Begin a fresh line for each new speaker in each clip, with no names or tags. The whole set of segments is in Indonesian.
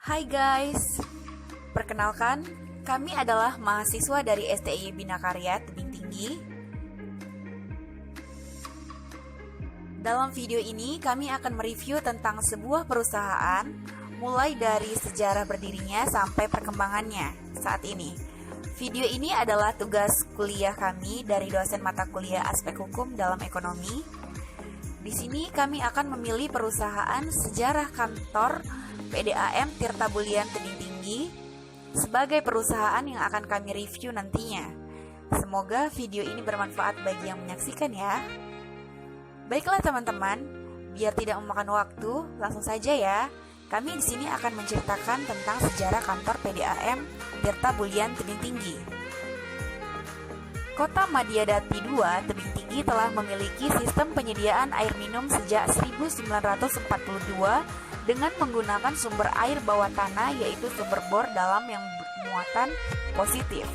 Hai guys, perkenalkan, kami adalah mahasiswa dari STI Bina Karya Tebing Tinggi. Dalam video ini, kami akan mereview tentang sebuah perusahaan, mulai dari sejarah berdirinya sampai perkembangannya saat ini. Video ini adalah tugas kuliah kami dari dosen mata kuliah Aspek Hukum dalam Ekonomi. Di sini kami akan memilih perusahaan sejarah kantor PDAM Tirta Bulian Tebing Tinggi sebagai perusahaan yang akan kami review nantinya. Semoga video ini bermanfaat bagi yang menyaksikan ya. Baiklah teman-teman, biar tidak memakan waktu, langsung saja ya. Kami di sini akan menceritakan tentang sejarah kantor PDAM Tirta Bulian Tebing Tinggi. Kota Madya Dati II Tebing Tinggi telah memiliki sistem penyediaan air minum sejak 1942 dengan menggunakan sumber air bawah tanah, yaitu sumber bor dalam yang bermuatan positif.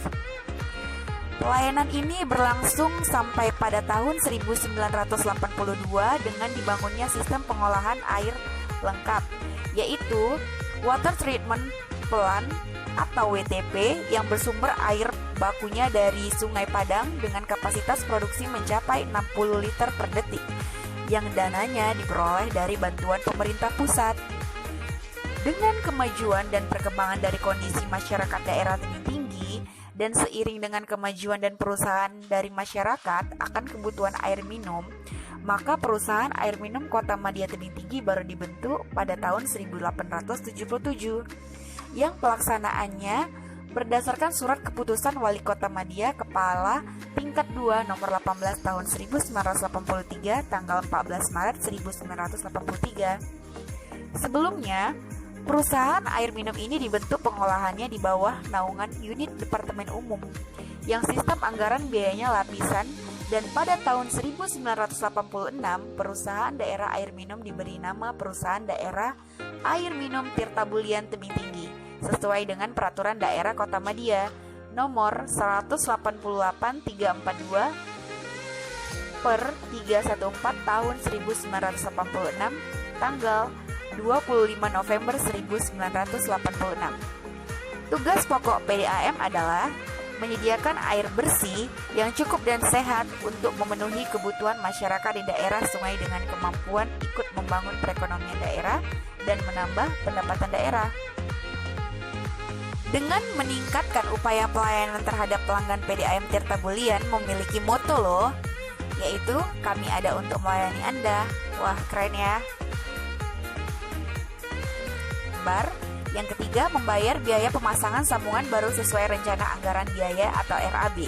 Pelayanan ini berlangsung sampai pada tahun 1982 dengan dibangunnya sistem pengolahan air lengkap, yaitu Water Treatment Plant atau WTP yang bersumber air bakunya dari Sungai Padang dengan kapasitas produksi mencapai 60 liter per detik, yang dananya diperoleh dari bantuan pemerintah pusat. Dengan kemajuan dan perkembangan dari kondisi masyarakat daerah Tebing Tinggi dan seiring dengan kemajuan dan perusahaan dari masyarakat akan kebutuhan air minum, maka perusahaan air minum Kota Madya Tebing Tinggi baru dibentuk pada tahun 1877 yang pelaksanaannya berdasarkan surat keputusan Wali Kota Madya Kepala Tingkat 2 nomor 18 tahun 1983 tanggal 14 Maret 1983. Sebelumnya, perusahaan air minum ini dibentuk pengolahannya di bawah naungan unit Departemen Umum yang sistem anggaran biayanya lapisan, dan pada tahun 1986 perusahaan daerah air minum diberi nama Perusahaan Daerah Air Minum Tirta Bulian Tebing Tinggi sesuai dengan Peraturan Daerah Kota Madya nomor 188/342 per 314 tahun 1986 tanggal 25 November 1986. Tugas pokok PDAM adalah menyediakan air bersih yang cukup dan sehat untuk memenuhi kebutuhan masyarakat di daerah sungai dengan kemampuan ikut membangun perekonomian daerah dan menambah pendapatan daerah. Dengan meningkatkan upaya pelayanan terhadap pelanggan PDAM Tirta Bulian memiliki moto loh, yaitu kami ada untuk melayani Anda. Wah, keren ya. Yang ketiga, membayar biaya pemasangan sambungan baru sesuai rencana anggaran biaya atau RAB.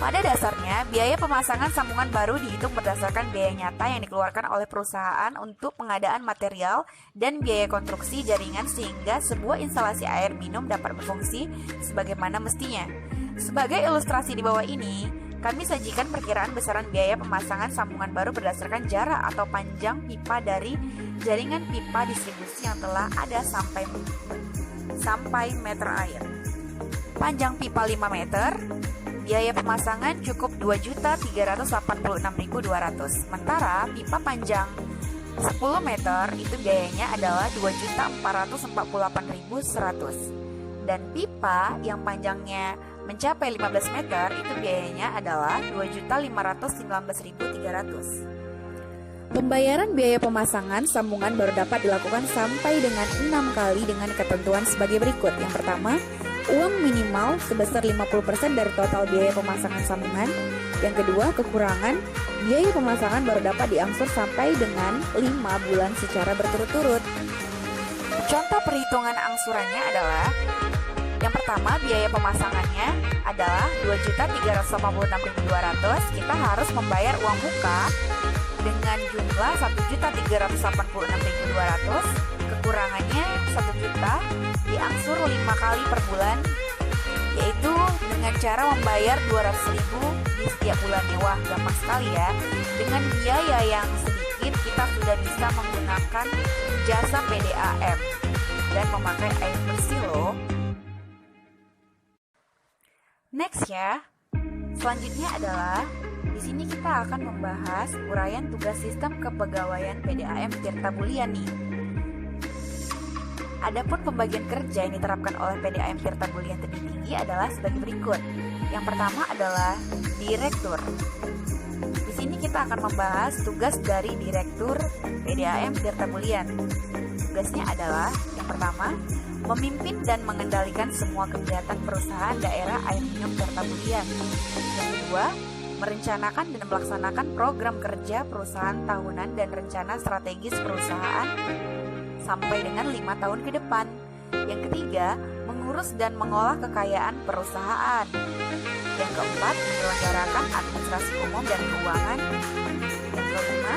Pada dasarnya, biaya pemasangan sambungan baru dihitung berdasarkan biaya nyata yang dikeluarkan oleh perusahaan untuk pengadaan material dan biaya konstruksi jaringan sehingga sebuah instalasi air minum dapat berfungsi sebagaimana mestinya. Sebagai ilustrasi di bawah ini, kami sajikan perkiraan besaran biaya pemasangan sambungan baru berdasarkan jarak atau panjang pipa dari jaringan pipa distribusi yang telah ada sampai meter air. Panjang pipa 5 meter, biaya pemasangan cukup 2.386.200. Sementara pipa panjang 10 meter itu biayanya adalah 2.448.100. Dan pipa yang panjangnya mencapai 15 meter itu biayanya adalah 2.519.300. Pembayaran biaya pemasangan sambungan baru dapat dilakukan sampai dengan 6 kali dengan ketentuan sebagai berikut. Yang pertama, uang minimal sebesar 50% dari total biaya pemasangan sambungan. Yang kedua, kekurangan biaya pemasangan baru dapat diangsur sampai dengan 5 bulan secara berturut-turut. Contoh perhitungan angsurannya adalah: yang pertama, biaya pemasangannya adalah 2.386.200. Kita harus membayar uang muka dengan jumlah 1.386.200. Kekurangannya 1 juta diangsur 5 kali per bulan, yaitu dengan cara membayar 200.000 di setiap bulannya. Wah, gampang sekali ya. Dengan biaya yang sedikit kita sudah bisa menggunakan jasa PDAM dan memakai air bersih loh. Next ya. Selanjutnya adalah di sini kita akan membahas uraian tugas sistem kepegawaian PDAM Tirta Bulian nih. Adapun pembagian kerja yang diterapkan oleh PDAM Tirta Mulia Tebing Tinggi adalah sebagai berikut. Yang pertama adalah direktur. Di sini kita akan membahas tugas dari direktur PDAM Tirta Mulia. Tugasnya adalah yang pertama, memimpin dan mengendalikan semua kegiatan perusahaan daerah air minum Tirta Mulia. Yang kedua, merencanakan dan melaksanakan program kerja perusahaan tahunan dan rencana strategis perusahaan sampai dengan 5 tahun ke depan. Yang ketiga, mengurus dan mengolah kekayaan perusahaan. Yang keempat, menyelenggarakan administrasi umum dan keuangan. Yang kelima,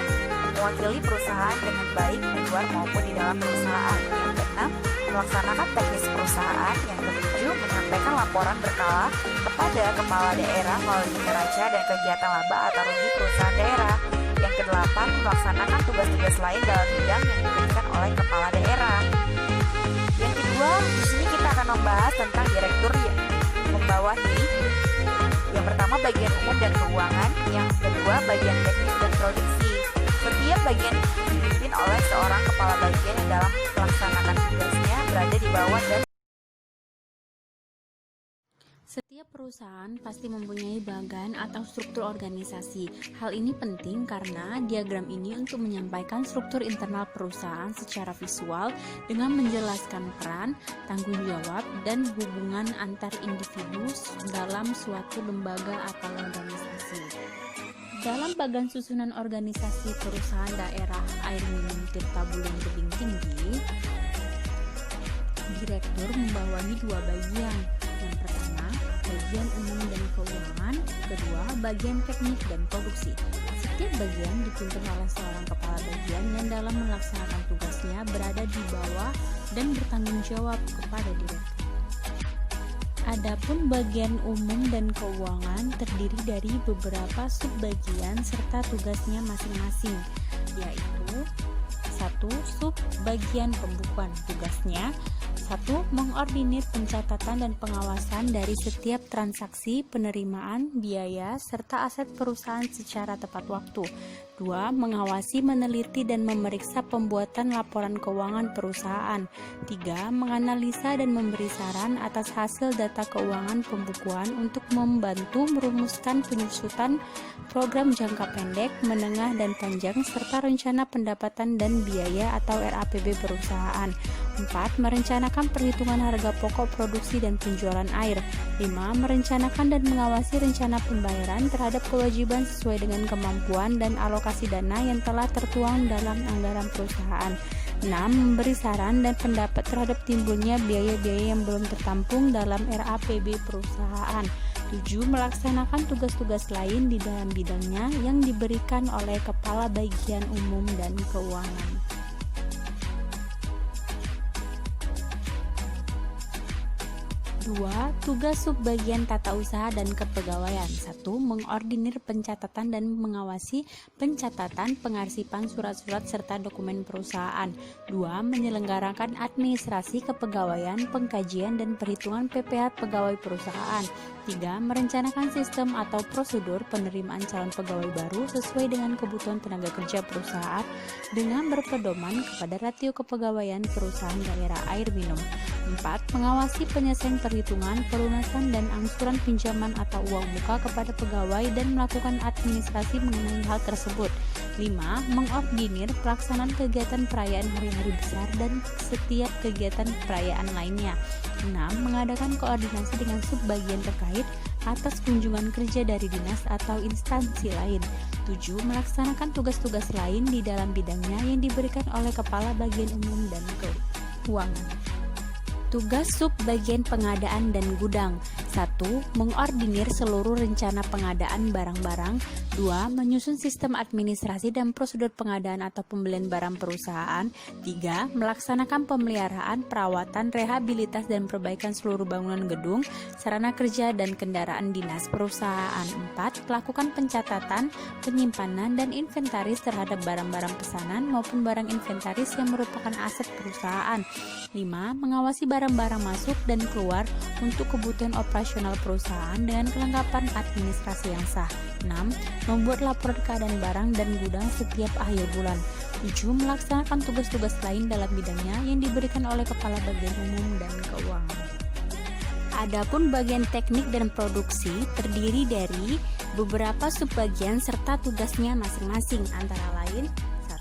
mewakili perusahaan dengan baik di luar maupun di dalam perusahaan. Yang keenam, melaksanakan teknis perusahaan. Yang ketujuh, menyampaikan laporan berkala kepada kepala daerah melalui neraca dan kegiatan laba atau rugi perusahaan daerah. Yang kedelapan, melaksanakan tugas-tugas lain dalam bidang yang diberikan oleh kepala daerah. Yang kedua, di sini kita akan membahas tentang direktur yang membawahi. Yang pertama, bagian umum dan keuangan. Yang kedua, bagian teknis dan produksi. Setiap bagian dipimpin oleh seorang kepala bagian yang dalam melaksanakan tugasnya berada di bawah dan
setiap perusahaan pasti mempunyai bagan atau struktur organisasi. Hal ini penting karena diagram ini untuk menyampaikan struktur internal perusahaan secara visual dengan menjelaskan peran, tanggung jawab, dan hubungan antar individu dalam suatu lembaga atau organisasi. Dalam bagan susunan organisasi perusahaan daerah air minum Tirta Mulia Tebing Tinggi, direktur membawahi 2 bagian. Yang pertama, bagian umum dan keuangan, kedua, bagian teknik dan produksi. Setiap bagian dipimpin oleh seorang kepala bagian yang dalam melaksanakan tugasnya berada di bawah dan bertanggung jawab kepada direktur. Adapun bagian umum dan keuangan terdiri dari beberapa subbagian serta tugasnya masing-masing, yaitu 1. Subbagian pembukuan. Tugasnya 1. Mengordinir pencatatan dan pengawasan dari setiap transaksi, penerimaan, biaya, serta aset perusahaan secara tepat waktu. 2. Mengawasi, meneliti, dan memeriksa pembuatan laporan keuangan perusahaan. 3. Menganalisa dan memberi saran atas hasil data keuangan pembukuan untuk membantu merumuskan penyusutan program jangka pendek, menengah, dan panjang, serta rencana pendapatan dan biaya atau RAPB perusahaan. 4. Merencanakan perhitungan harga pokok produksi dan penjualan air. 5. Merencanakan dan mengawasi rencana pembayaran terhadap kewajiban sesuai dengan kemampuan dan alokasi dana yang telah tertuang dalam anggaran perusahaan. 6. Memberi saran dan pendapat terhadap timbulnya biaya-biaya yang belum tertampung dalam RAPB perusahaan. 7. Melaksanakan tugas-tugas lain di dalam bidangnya yang diberikan oleh Kepala Bagian Umum dan Keuangan. 2. Tugas subbagian tata usaha dan kepegawaian. 1. Mengordinir pencatatan dan mengawasi pencatatan, pengarsipan surat-surat serta dokumen perusahaan. 2. Menyelenggarakan administrasi kepegawaian, pengkajian dan perhitungan PPh pegawai perusahaan. 3. Merencanakan sistem atau prosedur penerimaan calon pegawai baru sesuai dengan kebutuhan tenaga kerja perusahaan dengan berpedoman kepada rasio kepegawaian perusahaan daerah air minum. 4. Mengawasi penyelesaian perhitungan, pelunasan dan angsuran pinjaman atau uang muka kepada pegawai dan melakukan administrasi mengenai hal tersebut. 5. Mengordinir pelaksanaan kegiatan perayaan hari-hari besar dan setiap kegiatan perayaan lainnya. 6. Mengadakan koordinasi dengan subbagian terkait atas kunjungan kerja dari dinas atau instansi lain. 7. Melaksanakan tugas-tugas lain di dalam bidangnya yang diberikan oleh Kepala Bagian Umum dan Keuangan. Tugas subbagian pengadaan dan gudang. 1. Mengordinir seluruh rencana pengadaan barang-barang. 2. Menyusun sistem administrasi dan prosedur pengadaan atau pembelian barang perusahaan. 3. Melaksanakan pemeliharaan, perawatan, rehabilitas dan perbaikan seluruh bangunan gedung, sarana kerja dan kendaraan dinas perusahaan. 4. Melakukan pencatatan, penyimpanan dan inventaris terhadap barang-barang pesanan maupun barang inventaris yang merupakan aset perusahaan. 5. Mengawasi barang-barang masuk dan keluar untuk kebutuhan operasional perusahaan dengan kelengkapan administrasi yang sah. 6. Membuat laporan keadaan barang dan gudang setiap akhir bulan. 7. Melaksanakan tugas-tugas lain dalam bidangnya yang diberikan oleh Kepala Bagian Umum dan Keuangan. Adapun bagian teknik dan produksi terdiri dari beberapa subbagian serta tugasnya masing-masing, antara lain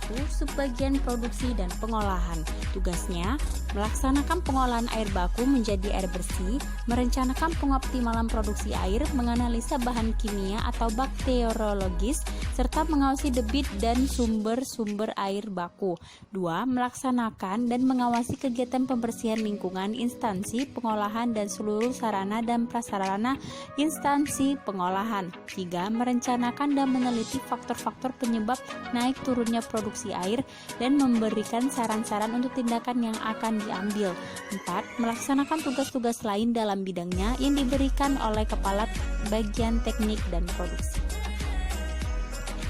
1. Subbagian produksi dan pengolahan. Tugasnya melaksanakan pengolahan air baku menjadi air bersih, merencanakan pengoptimalan produksi air, menganalisa bahan kimia atau bakteriologis, serta mengawasi debit dan sumber-sumber air baku. 2. Melaksanakan dan mengawasi kegiatan pembersihan lingkungan instansi pengolahan dan seluruh sarana dan prasarana instansi pengolahan. 3. Merencanakan dan meneliti faktor-faktor penyebab naik turunnya produksi air dan memberikan saran-saran untuk tindakan yang akan diambil. 4. Melaksanakan tugas-tugas lain dalam bidangnya yang diberikan oleh Kepala Bagian Teknik dan Produksi.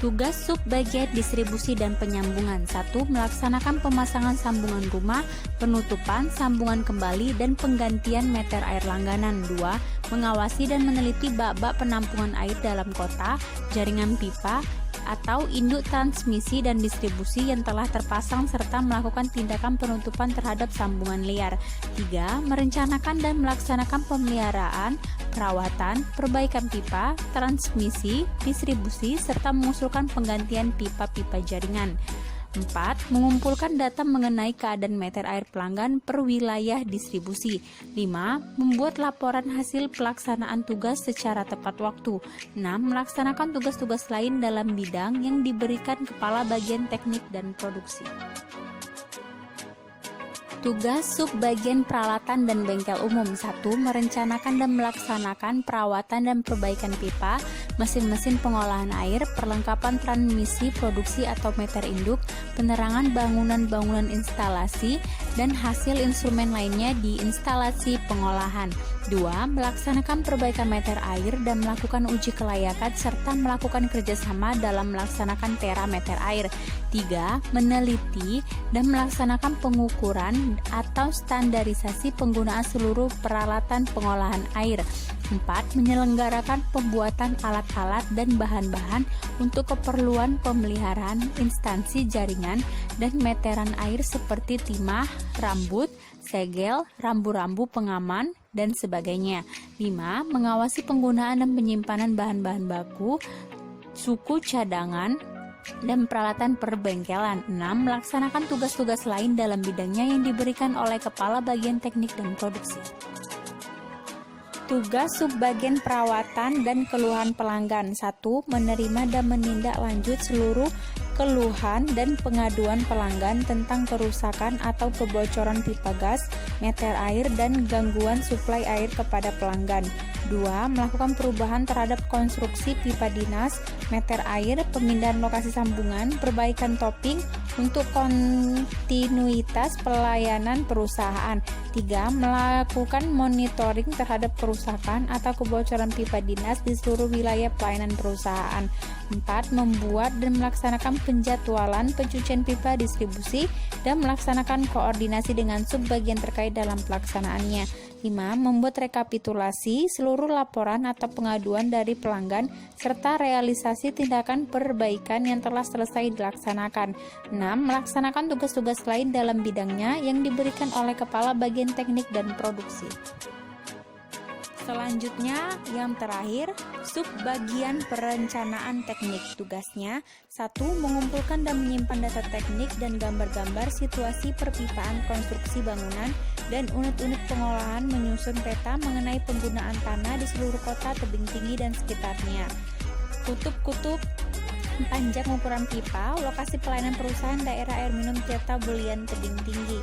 Tugas subbagian distribusi dan penyambungan. 1. Melaksanakan pemasangan sambungan rumah, penutupan, sambungan kembali, dan penggantian meter air langganan. 2. Mengawasi dan meneliti bak-bak penampungan air dalam kota, jaringan pipa, atau induk transmisi dan distribusi yang telah terpasang serta melakukan tindakan penutupan terhadap sambungan liar. 3. Merencanakan dan melaksanakan pemeliharaan, perawatan, perbaikan pipa, transmisi, distribusi, serta mengusulkan penggantian pipa-pipa jaringan. 4. Mengumpulkan data mengenai keadaan meter air pelanggan per wilayah distribusi. 5. Membuat laporan hasil pelaksanaan tugas secara tepat waktu. 6. Melaksanakan tugas-tugas lain dalam bidang yang diberikan Kepala Bagian Teknik dan Produksi. Tugas subbagian peralatan dan bengkel umum. 1. Merencanakan dan melaksanakan perawatan dan perbaikan pipa, mesin-mesin pengolahan air, perlengkapan transmisi produksi atau meter induk, penerangan bangunan-bangunan instalasi, dan hasil instrumen lainnya di instalasi pengolahan. 2. Melaksanakan perbaikan meter air dan melakukan uji kelayakan serta melakukan kerjasama dalam melaksanakan terameter air. 3. Meneliti dan melaksanakan pengukuran atau standarisasi penggunaan seluruh peralatan pengolahan air. 4. Menyelenggarakan pembuatan alat-alat dan bahan-bahan untuk keperluan pemeliharaan instansi jaringan dan meteran air seperti timah, rambut, segel, rambu-rambu pengaman, dan sebagainya. 5. Mengawasi penggunaan dan penyimpanan bahan-bahan baku, suku cadangan, dan peralatan perbengkelan. 6. Melaksanakan tugas-tugas lain dalam bidangnya yang diberikan oleh Kepala Bagian Teknik dan Produksi. Tugas subbagian perawatan dan keluhan pelanggan. 1. Menerima dan menindaklanjut seluruh keluhan dan pengaduan pelanggan tentang kerusakan atau kebocoran pipa gas, meter air, dan gangguan suplai air kepada pelanggan. 2. Melakukan perubahan terhadap konstruksi pipa dinas, meter air, pemindahan lokasi sambungan, perbaikan topping untuk kontinuitas pelayanan perusahaan. 3. Melakukan monitoring terhadap kerusakan atau kebocoran pipa dinas di seluruh wilayah pelayanan perusahaan. 4. Membuat dan melaksanakan penjadwalan pencucian pipa distribusi dan melaksanakan koordinasi dengan subbagian terkait dalam pelaksanaannya. 5. Membuat rekapitulasi seluruh laporan atau pengaduan dari pelanggan serta realisasi tindakan perbaikan yang telah selesai dilaksanakan. 6. Melaksanakan tugas-tugas lain dalam bidangnya yang diberikan oleh Kepala Bagian Teknik dan Produksi. Selanjutnya, yang terakhir, subbagian perencanaan teknik. Tugasnya 1. Mengumpulkan dan menyimpan data teknik dan gambar-gambar situasi perpipaan konstruksi bangunan dan unit-unit pengolahan, menyusun peta mengenai penggunaan tanah di seluruh kota, tebing tinggi, dan sekitarnya. Kutub-kutub panjang ukuran pipa, lokasi pelayanan perusahaan, daerah air minum, serta belian tebing tinggi.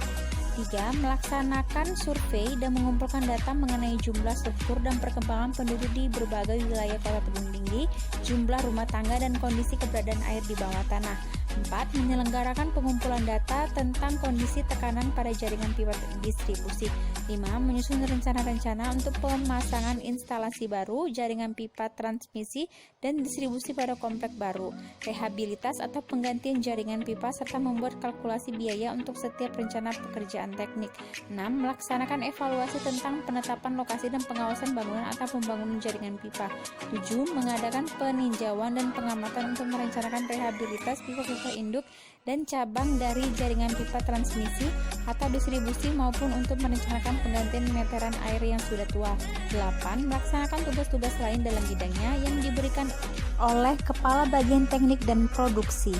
3. Melaksanakan survei dan mengumpulkan data mengenai jumlah, struktur, dan perkembangan penduduk di berbagai wilayah kota tebing tinggi, jumlah rumah tangga, dan kondisi keberadaan air di bawah tanah. 4. Menyelenggarakan pengumpulan data tentang kondisi tekanan pada jaringan pipa distribusi. 5. Menyusun rencana-rencana untuk pemasangan instalasi baru, jaringan pipa transmisi, dan distribusi pada komplek baru, rehabilitas atau penggantian jaringan pipa, serta membuat kalkulasi biaya untuk setiap rencana pekerjaan teknik. 6. Melaksanakan evaluasi tentang penetapan lokasi dan pengawasan bangunan atau pembangunan jaringan pipa. 7. Mengadakan peninjauan dan pengamatan untuk merencanakan rehabilitas pipa-pipa atau induk dan cabang dari jaringan pipa transmisi atau distribusi maupun untuk merencanakan penggantian meteran air yang sudah tua. 8. Melaksanakan tugas-tugas lain dalam bidangnya yang diberikan oleh Kepala Bagian Teknik dan Produksi.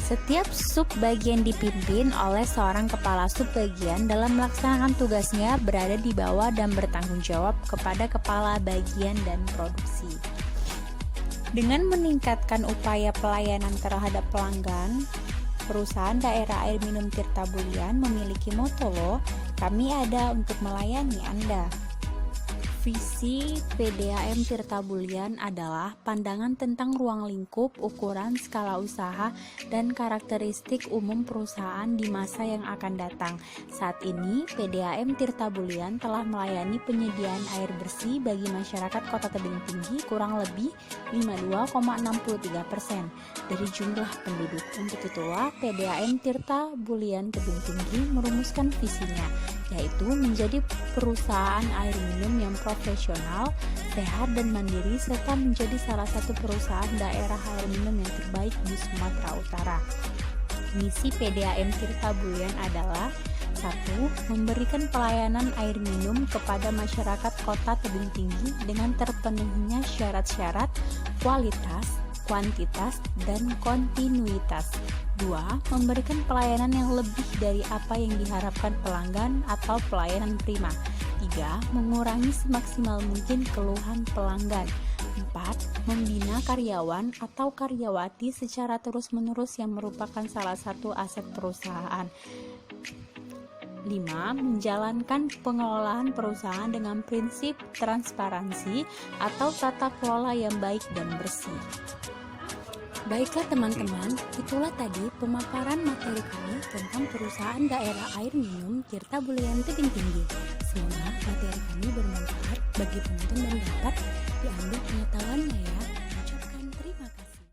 Setiap subbagian dipimpin oleh seorang kepala subbagian dalam melaksanakan tugasnya berada di bawah dan bertanggung jawab kepada kepala bagian dan produksi. Dengan meningkatkan upaya pelayanan terhadap pelanggan, perusahaan daerah air minum Tirta Bulian memiliki motto loh, kami ada untuk melayani Anda. Visi PDAM Tirta Bulian adalah pandangan tentang ruang lingkup, ukuran, skala usaha, dan karakteristik umum perusahaan di masa yang akan datang. Saat ini, PDAM Tirta Bulian telah melayani penyediaan air bersih bagi masyarakat Kota Tebing Tinggi kurang lebih 52,63% dari jumlah penduduk. Untuk itulah, PDAM Tirta Bulian Tebing Tinggi merumuskan visinya, yaitu menjadi perusahaan air minum yang profesional, sehat dan mandiri, serta menjadi salah satu perusahaan daerah air minum yang terbaik di Sumatera Utara. Misi PDAM Tirta Bulian adalah 1. Memberikan pelayanan air minum kepada masyarakat Kota Tebing Tinggi dengan terpenuhinya syarat-syarat kualitas, kuantitas, dan kontinuitas. 2. Memberikan pelayanan yang lebih dari apa yang diharapkan pelanggan atau pelayanan prima. 3. Mengurangi semaksimal mungkin keluhan pelanggan. 4. Membina karyawan atau karyawati secara terus-menerus yang merupakan salah satu aset perusahaan. 5. Menjalankan pengelolaan perusahaan dengan prinsip transparansi atau tata kelola yang baik dan bersih. Baiklah teman-teman, itulah tadi pemaparan materi kami tentang perusahaan daerah air minum Tirta Bulian Tebing Tinggi. Semoga materi kami bermanfaat bagi penonton dan dapat diambil pengetahuannya ya.